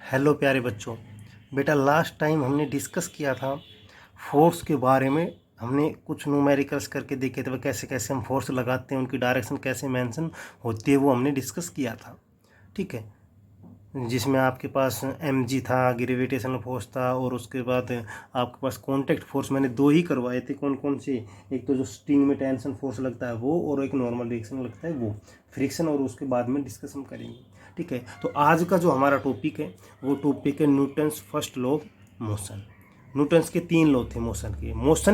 Hello प्यारे बच्चों। बेटा लास्ट टाइम हमने डिस्कस किया था फोर्स के बारे में। हमने कुछ न्यूमेरिकल्स करके देखे थे कैसे कैसे हम फोर्स लगाते हैं, उनकी डायरेक्शन कैसे मेंशन होती है, वो हमने डिस्कस किया था। ठीक है, जिसमें आपके पास mg था, ग्रेविटेशनल फोर्स था, और उसके बाद आपके पास कॉन्टैक्ट फोर्स मैंने दो ही करवाए थे। कौन कौन से? एक तो जो स्ट्रिंग में टेंशन फोर्स लगता है वो, और एक नॉर्मल रिएक्शन लगता है वो, फ्रिक्शन, और उसके बाद में डिस्कशन करेंगे। ठीक है, तो आज का जो हमारा टॉपिक है वो टॉपिक है Newton's first law of motion. Newton's के तीन लॉ थे मोशन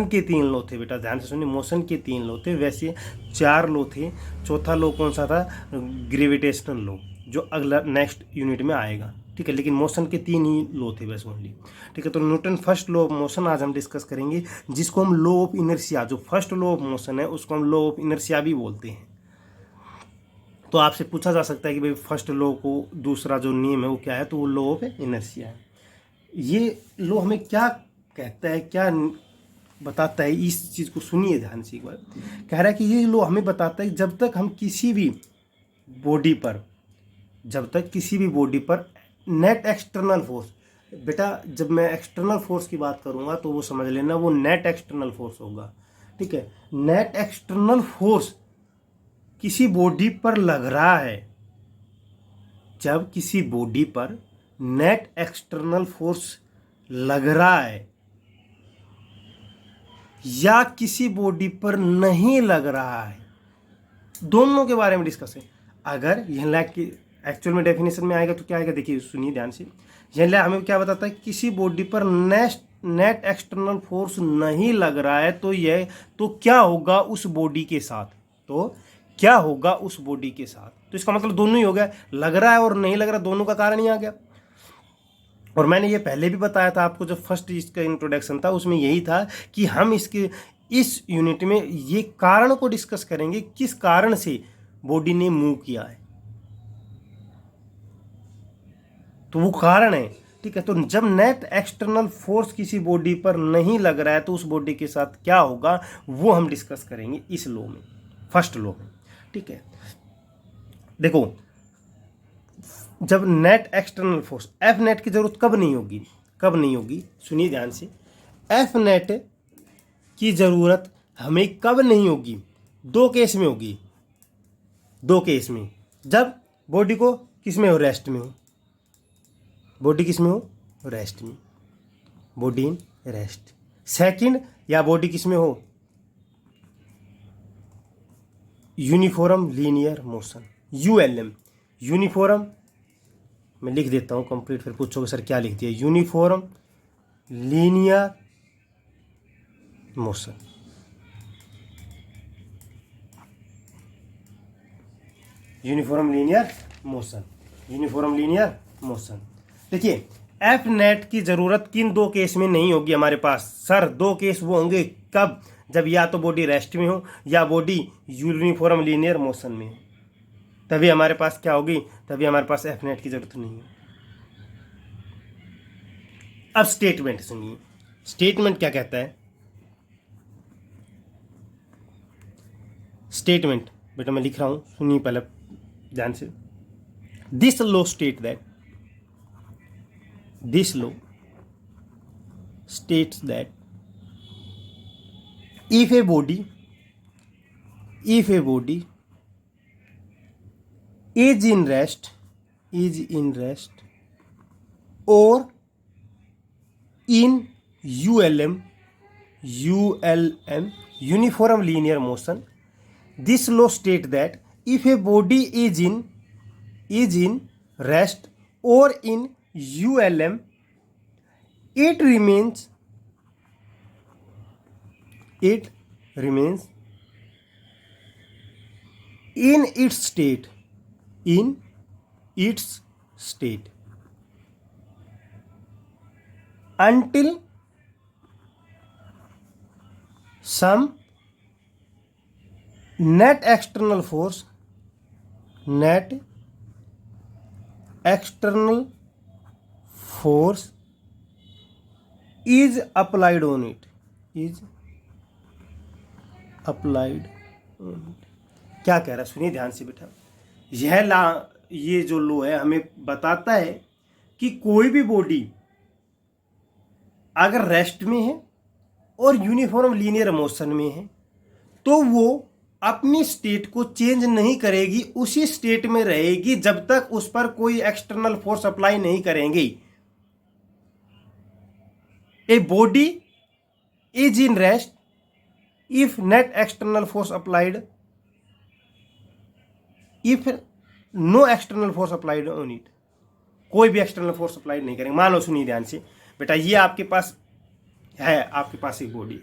के तीन लॉ थे। बेटा ध्यान से सुनिए, मोशन के तीन लॉ थे, वैसे चार लॉ थे। चौथा लॉ कौन सा था? ग्रेविटेशनल लॉ, जो अगला नेक्स्ट यूनिट में आएगा। ठीक है, लेकिन मोशन के तीन ही लॉ थे बस ओनली। ठीक है, तो Newton first law of motion आज हम डिस्कस करेंगे, जिसको हम लॉ ऑफ इनर्शिया, जो फर्स्ट लॉ ऑफ मोशन है उसको हम लॉ ऑफ इनर्शिया भी बोलते हैं। तो आपसे पूछा जा सकता है कि भाई फर्स्ट लॉ को दूसरा जो नियम है वो क्या है, तो वो लॉ ऑफ इनर्शिया है। ये लॉ हमें क्या कहता है, क्या बताता है, इस चीज़ को सुनिए ध्यान से एक बार। कह रहा है कि ये लॉ हमें बताता है कि जब तक हम किसी भी बॉडी पर नेट एक्सटर्नल फोर्स, बेटा जब मैं एक्सटर्नल फोर्स की बात करूंगा तो वो समझ लेना वो नेट एक्सटर्नल फोर्स होगा। ठीक है, नेट एक्सटर्नल फोर्स किसी बॉडी पर लग रहा है, जब किसी बॉडी पर नेट एक्सटर्नल फोर्स लग रहा है या किसी बॉडी पर नहीं लग रहा है, दोनों के बारे में डिस्कस है। अगर यह लैग की एक्चुअल में डेफिनेशन में आएगा तो क्या आएगा, देखिए सुनिए ध्यान से। यह लैग हमें क्या बताता है? किसी बॉडी पर नेट एक्सटर्नल फोर्स नहीं लग रहा है तो क्या होगा उस बॉडी के साथ, तो इसका मतलब दोनों ही हो गया, लग रहा है और नहीं लग रहा, दोनों का कारण ही आ गया। और मैंने ये पहले भी बताया था आपको, जब फर्स्ट इसका इंट्रोडक्शन था उसमें यही था कि हम इस यूनिट में ये कारण को डिस्कस करेंगे, किस कारण से बॉडी ने मूव किया है, तो वो कारण है। ठीक है, तो जब नेट एक्सटर्नल फोर्स किसी बॉडी पर नहीं लग रहा है तो उस बॉडी के साथ क्या होगा वो हम डिस्कस करेंगे इस लॉ में, फर्स्ट लॉ में। ठीक है, देखो जब net external force F net की जरूरत कब नहीं होगी, सुनिए ध्यान से। एफ नेट की जरूरत हमें कब नहीं होगी? दो केस में होगी, जब बॉडी को किस में हो? रेस्ट में हो। बॉडी किस में हो? रेस्ट में, बॉडी इन रेस्ट। सेकंड, या बॉडी किस में हो? Uniform linear motion, ULM. Uniform मैं लिख देता हूँ कंप्लीट, फिर पूछोगे सर क्या लिख दिया। Uniform linear motion. Uniform linear motion. देखिए एफ नेट की जरूरत किन दो केस में नहीं होगी हमारे पास? सर दो केस वो होंगे, कब? जब या तो बॉडी रेस्ट में हो या बॉडी यूनिफॉर्म लीनियर मोशन में हो, तभी हमारे पास क्या होगी, तभी हमारे पास एफ नेट की जरूरत नहीं है। अब स्टेटमेंट सुनिए, स्टेटमेंट क्या कहता है? स्टेटमेंट बेटा मैं लिख रहा हूं, सुनिए पहले ध्यान से। This law states that if a body is in rest or in ULM uniform linear motion, this law states that if a body is in rest or in ULM, it remains in its state until some net external force is applied on it, क्या कह रहा है सुनिए ध्यान से बेटा। ये जो लॉ है हमें बताता है कि कोई भी बॉडी अगर रेस्ट में है और यूनिफॉर्म लीनियर मोशन में है तो वो अपनी स्टेट को चेंज नहीं करेगी, उसी स्टेट में रहेगी जब तक उस पर कोई एक्सटर्नल फोर्स अप्लाई नहीं करेंगे। A body is in rest if net external force applied, if no external force applied on it, कोई भी एक्सटर्नल फोर्स अप्लाइड नहीं करेंगे। मान लो, सुनिए ध्यान से बेटा, ये आपके पास है, आपके पास एक बॉडी है,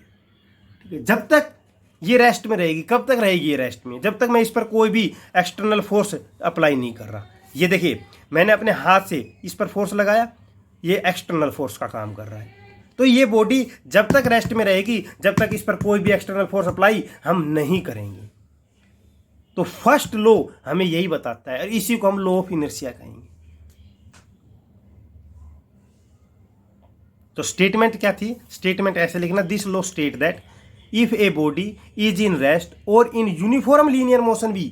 ठीक है। जब तक ये रेस्ट में रहेगी, कब तक रहेगी ये रेस्ट में? जब तक मैं इस पर कोई भी एक्सटर्नल फोर्स अप्लाई नहीं कर रहा। ये देखिए, मैंने अपने हाथ से इस पर फोर्स लगाया, ये एक्सटर्नल फोर्स का काम कर रहा है। तो ये बॉडी जब तक रेस्ट में रहेगी, जब तक इस पर कोई भी एक्सटर्नल फोर्स अप्लाई हम नहीं करेंगे। तो फर्स्ट लॉ हमें यही बताता है और इसी को हम लॉ ऑफ इनर्शिया कहेंगे। तो स्टेटमेंट क्या थी? स्टेटमेंट ऐसे लिखना, this law state that if a body is in rest और इन यूनिफॉर्म लीनियर मोशन भी,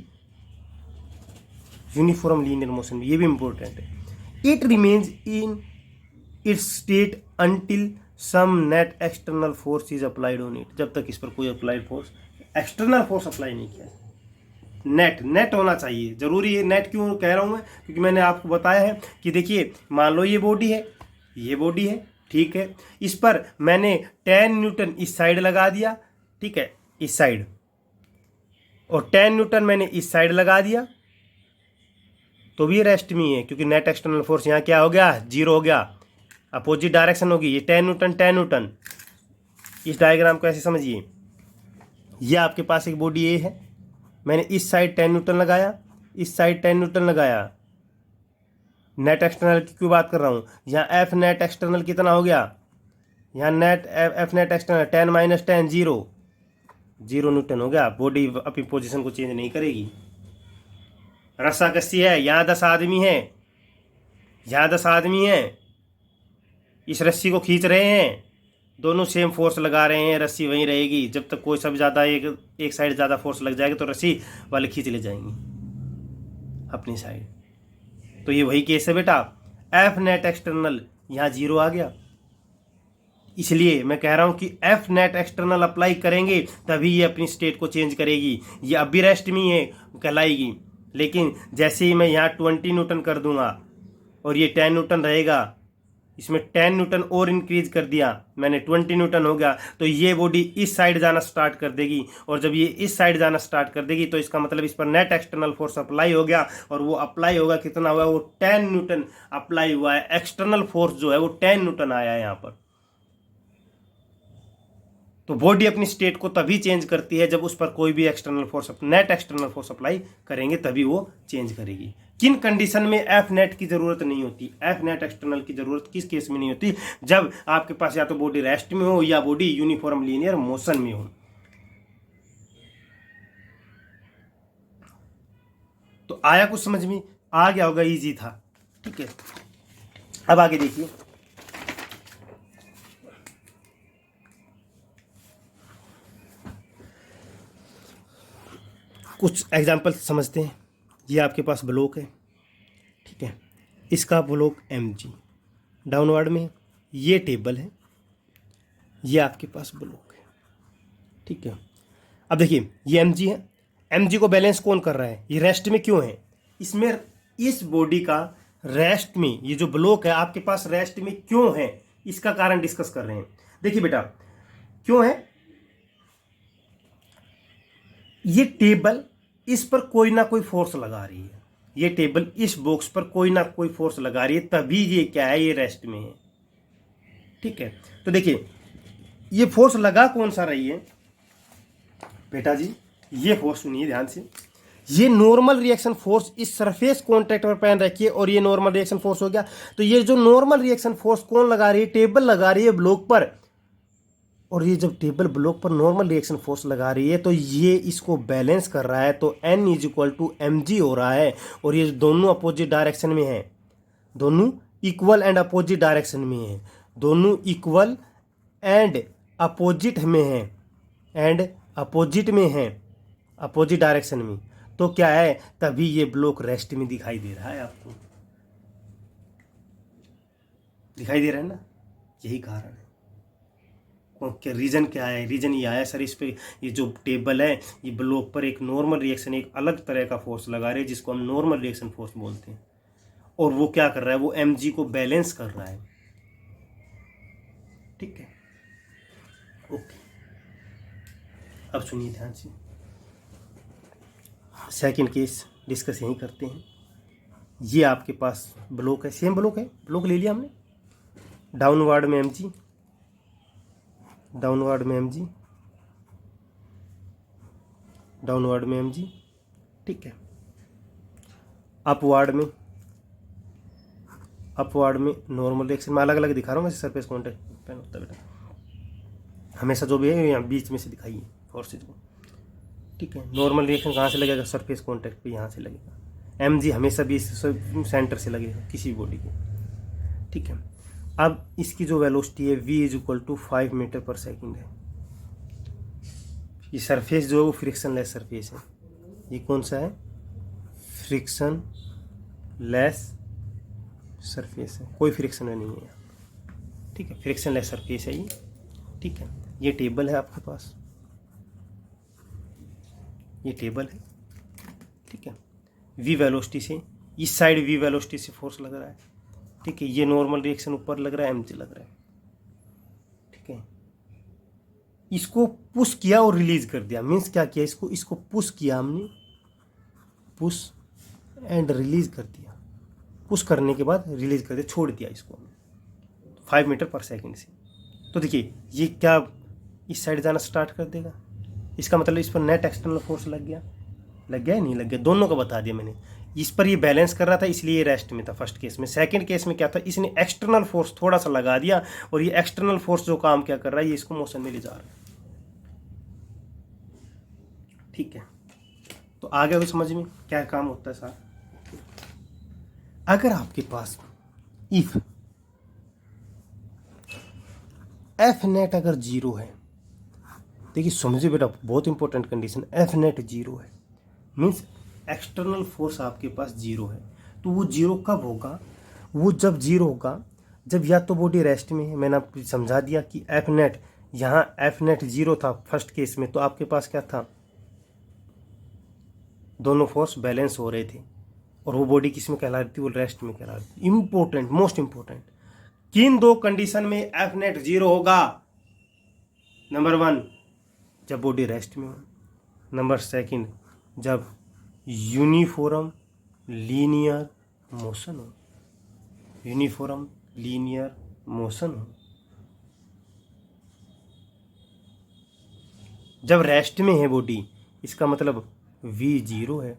यूनिफॉर्म लीनियर मोशन भी, ये भी इंपॉर्टेंट है, it remains in its state until some net external force is applied on it, जब तक इस पर कोई applied force, external force apply नहीं किया। नेट होना चाहिए, जरूरी है। नेट क्यों कह रहा हूं मैं? क्योंकि मैंने आपको बताया है कि देखिए, मान लो ये बॉडी है, ये बॉडी है, ठीक है, इस पर मैंने 10 न्यूटन इस साइड लगा दिया, ठीक है, इस साइड, और 10 न्यूटन मैंने इस साइड लगा दिया, तो भी रेस्ट में है, क्योंकि नेट एक्सटर्नल फोर्स यहाँ क्या हो गया? 0 हो गया, अपोजिट डायरेक्शन होगी। ये 10 न्यूटन 10 न्यूटन, इस डायग्राम को ऐसे समझिए, ये आपके पास एक बॉडी ए है, मैंने इस साइड 10 न्यूटन लगाया, इस साइड 10 न्यूटन लगाया। नेट एक्सटर्नल की क्यों बात कर रहा हूँ? यहाँ एफ नेट एक्सटर्नल कितना हो गया? यहाँ net F net external 10 minus 10 0 Newton हो गया। बॉडी अपनी पोजीशन को चेंज नहीं करेगी। रस्सा कस्सी है, यहाँ 10 आदमी है, यहाँ 10 आदमी है, इस रस्सी को खींच रहे हैं, दोनों सेम फोर्स लगा रहे हैं, रस्सी वहीं रहेगी। जब तक कोई सब ज़्यादा एक साइड ज़्यादा फोर्स लग जाएगा तो रस्सी वाले खींच ले जाएंगी अपनी साइड। तो ये वही केस है बेटा, एफ नेट एक्सटर्नल यहाँ 0 आ गया, इसलिए मैं कह रहा हूँ कि एफ नेट एक्सटर्नल अप्लाई करेंगे तभी ये अपनी स्टेट को चेंज करेगी। ये अब भी रेस्ट में है कहलाएगी, लेकिन जैसे ही मैं यहाँ 20 न्यूटन कर दूंगा और ये 10 न्यूटन रहेगा, इसमें 10 न्यूटन और इंक्रीज कर दिया मैंने, 20 न्यूटन हो गया, तो ये बॉडी इस साइड जाना स्टार्ट कर देगी। और जब ये इस साइड जाना स्टार्ट कर देगी तो इसका मतलब इस पर नेट एक्सटर्नल फोर्स अप्लाई हो गया, और वो अप्लाई होगा, कितना हुआ? वो 10 न्यूटन अप्लाई हुआ है। एक्सटर्नल फोर्स जो है वो 10 न्यूटन आया है यहाँ पर। तो बॉडी अपनी स्टेट को तभी चेंज करती है जब उस पर कोई भी external force, net external force apply करेंगे, तभी वो चेंज करेगी। किन कंडीशन में एफ नेट की जरूरत नहीं होती? एफ नेट एक्सटर्नल की जरूरत किस केस में नहीं होती? जब आपके पास या तो बॉडी रेस्ट में हो या बॉडी यूनिफॉर्म लीनियर मोशन में हो। तो आया कुछ समझ में? आ गया होगा, इजी था, ठीक है। अब आगे देखिए, कुछ एग्जाम्पल समझते हैं। ये आपके पास ब्लॉक है, ठीक है, इसका ब्लॉक mg डाउनवर्ड में है, ये टेबल है, ये आपके पास ब्लॉक है, ठीक है। अब देखिए, ये mg है, mg को बैलेंस कौन कर रहा है? ये रेस्ट में क्यों है? इसमें इस बॉडी का रेस्ट में, ये जो ब्लॉक है आपके पास रेस्ट में क्यों है, इसका कारण डिस्कस कर रहे हैं। देखिए बेटा, क्यों है? ये टेबल इस पर कोई ना कोई फोर्स लगा रही है, ये टेबल इस बॉक्स पर कोई ना कोई फोर्स लगा रही है, तभी ये क्या है? ये रेस्ट में है, ठीक है। तो देखिए, ये फोर्स लगा कौन सा रही है बेटा जी? ये फोर्स सुनिए ध्यान से, ये नॉर्मल रिएक्शन फोर्स इस सरफेस कॉन्टैक्ट पर पहन रखी है और ये नॉर्मल रिएक्शन फोर्स हो गया। तो ये जो नॉर्मल रिएक्शन फोर्स कौन लगा रही है? टेबल लगा रही है ब्लॉक पर। और ये जब टेबल ब्लॉक पर नॉर्मल रिएक्शन फोर्स लगा रही है तो ये इसको बैलेंस कर रहा है, तो N is equal to mg हो रहा है। और ये दोनों अपोजिट डायरेक्शन में है, दोनों इक्वल एंड अपोजिट डायरेक्शन में है, दोनों इक्वल एंड अपोजिट में है, एंड अपोजिट में है, अपोजिट डायरेक्शन में। तो क्या है? तभी ये ब्लॉक रेस्ट में दिखाई दे रहा है आपको। दिखाई दे रहा है ना, यही कारण है। क्या रीज़न क्या है? रीज़न ये आया सर, इस पे ये जो टेबल है ये ब्लॉक पर एक नॉर्मल रिएक्शन, एक अलग तरह का फोर्स लगा रहे हैं जिसको हम नॉर्मल रिएक्शन फोर्स बोलते हैं, और वो क्या कर रहा है, वो mg को बैलेंस कर रहा है। ठीक है, ओके। अब सुनिए ध्यान से, सेकंड केस डिस्कस यहीं करते हैं। ये आपके पास ब्लॉक है, सेम ब्लॉक है, ब्लॉक ले लिया हमने, डाउनवर्ड में mg, डाउनवर्ड में mg, डाउनवर्ड में mg, ठीक है। अपवर्ड में नॉर्मल रिएक्शन में अलग अलग दिखा रहा हूँ, वैसे सरफेस कॉन्टैक्ट पेन होता है बेटा, हमेशा जो भी है यहाँ बीच में से दिखाइए फोर्सेज को। ठीक है, नॉर्मल रिएक्शन कहाँ से लगेगा? सरफेस कॉन्टैक्ट पे यहाँ से लगेगा। mg हमेशा भी सेंटर से लगेगा किसी बॉडी को। ठीक है, अब इसकी जो वेलोसिटी है v is equal to 5 metre पर सेकेंड है। ये सरफेस जो है वो फ्रिक्शन लेस सरफेस है। ये कौन सा है? फ्रिक्शन लेस सरफेस है, कोई फ्रिक्शन नहीं है। ठीक है, फ्रिक्शन लेस सरफेस है ये। ठीक है, ये टेबल है आपके पास, ये टेबल है। ठीक है, v वेलोसिटी से इस साइड v वेलोसिटी से फोर्स लग रहा है। ठीक है, ये नॉर्मल रिएक्शन ऊपर लग रहा है, mg लग रहा है। ठीक है, इसको पुश किया और रिलीज कर दिया, मीन्स क्या किया, इसको पुश किया हमने, पुश एंड रिलीज कर दिया। पुश करने के बाद रिलीज कर दिया, छोड़ दिया इसको 5 मीटर पर सेकेंड से। तो देखिए ये क्या इस साइड जाना स्टार्ट कर देगा, इसका मतलब इस पर नेट एक्सटर्नल फोर्स लग गया नहीं लग गया, दोनों का बता दिया मैंने। इस पर ये बैलेंस कर रहा था इसलिए ये रेस्ट में था फर्स्ट केस में। सेकंड केस में क्या था, इसने एक्सटर्नल फोर्स थोड़ा सा लगा दिया, और ये एक्सटर्नल फोर्स जो काम क्या कर रहा है, ये इसको मोशन में ले जा रहा है। ठीक है, तो आ गया समझ में क्या काम होता है सर। अगर आपके पास इफ एफ नेट अगर जीरो है, देखिए समझिए बेटा, बहुत important condition, F net zero है मीन्स एक्सटर्नल फोर्स आपके पास जीरो है। तो वो जीरो कब होगा? वो जब जीरो होगा जब या तो बॉडी रेस्ट में है, मैंने आपको समझा दिया कि एफ नेट, यहाँ एफ नेट जीरो था फर्स्ट केस में, तो आपके पास क्या था, दोनों फोर्स बैलेंस हो रहे थे, और वो बॉडी किस में कहला रही थी, वो रेस्ट में कहला रही थी। इंपॉर्टेंट, मोस्ट इंपॉर्टेंट, किन दो कंडीशन में एफ नेट जीरो होगा? नंबर 1 जब बॉडी रेस्ट में हो, नंबर 2 जब यूनिफॉर्म लीनियर मोशन हो, यूनिफॉर्म लीनियर मोशन हो। जब रेस्ट में है बॉडी, इसका मतलब v जीरो है,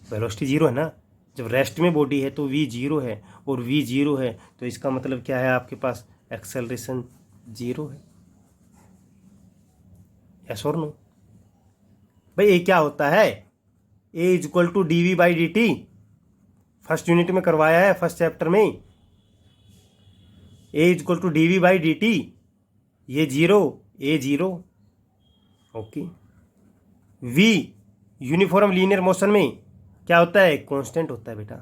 वेलोसिटी जीरो है ना। जब रेस्ट में बॉडी है तो v जीरो है, और v जीरो है तो इसका मतलब क्या है, आपके पास एक्सेलरेशन जीरो है। यस और नो? भाई ये क्या होता है, a is equal to d v by d t, first unit में करवाया है, फर्स्ट चैप्टर में। a is equal to d v by d t, ये zero, a zero, okay. v uniform linear motion में क्या होता है, कांस्टेंट होता है बेटा।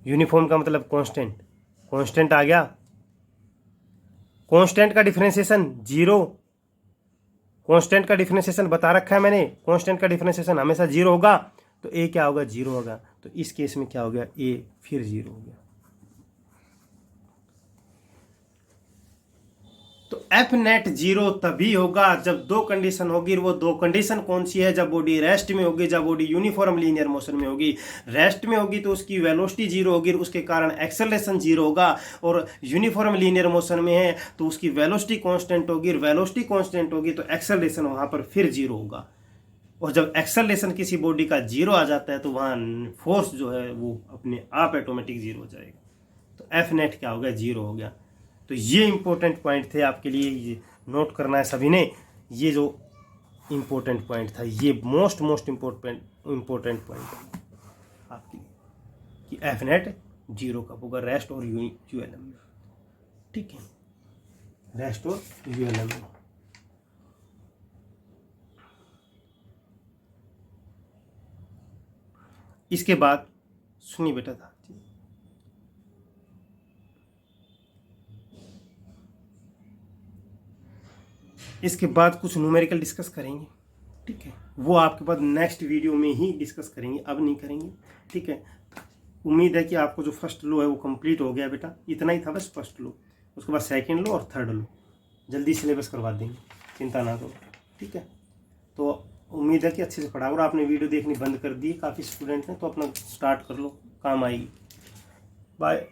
यूनिफॉर्म का मतलब कांस्टेंट, कांस्टेंट आ गया। कांस्टेंट का डिफरेंशिएशन जीरो, कांस्टेंट का डिफरेंशिएशन बता रखा है मैंने, कांस्टेंट का डिफरेंशिएशन हमेशा जीरो होगा, तो ए क्या होगा, जीरो होगा। तो इस केस में क्या हो गया, ए फिर जीरो हो गया। तो एफ नेट जीरो तभी होगा जब दो कंडीशन होगी, वो दो कंडीशन कौन सी है, जब बॉडी रेस्ट में होगी, जब बॉडी यूनिफॉर्म लीनियर मोशन में होगी। रेस्ट में होगी तो उसकी वेलोसिटी जीरो होगी, उसके कारण एक्सेलरेशन जीरो होगा, और यूनिफॉर्म लीनियर मोशन में है तो उसकी वेलोसिटी कांस्टेंट होगी, वेलोसिटी कांस्टेंट होगी तो एक्सेलरेशन वहां पर फिर जीरो होगा। और जब एक्सेलरेशन किसी बॉडी का जीरो आ जाता है तो वहां फोर्स जो है वो अपने आप ऑटोमेटिक जीरो हो जाएगा। तो एफ नेट क्या हो गया, जीरो हो गया। तो ये इंपॉर्टेंट पॉइंट थे आपके लिए, ये नोट करना है सभी ने। ये जो इंपॉर्टेंट पॉइंट था, ये मोस्ट इंपॉर्टेंट पॉइंट आपके लिए, कि एफ नेट जीरो कब होगा, रेस्ट और यूएलएम में। ठीक है, रेस्ट और यूएलएम में। इसके बाद सुनिए बेटा था, इसके बाद कुछ न्यूमेरिकल डिस्कस करेंगे, ठीक है। वो आपके पास नेक्स्ट वीडियो में ही डिस्कस करेंगे, अब नहीं करेंगे, ठीक है। उम्मीद है कि आपको जो फर्स्ट लो है वो कंप्लीट हो गया बेटा, इतना ही था बस फर्स्ट लो, उसके बाद सेकंड लो और थर्ड लो, जल्दी सिलेबस करवा देंगे, चिंता ना करो, ठीक है। तो उम्मीद है कि अच्छे से पढ़ा, और आपने वीडियो देखनी बंद कर दी काफ़ी स्टूडेंट ने, तो अपना स्टार्ट कर लो, काम आएगी। बाय।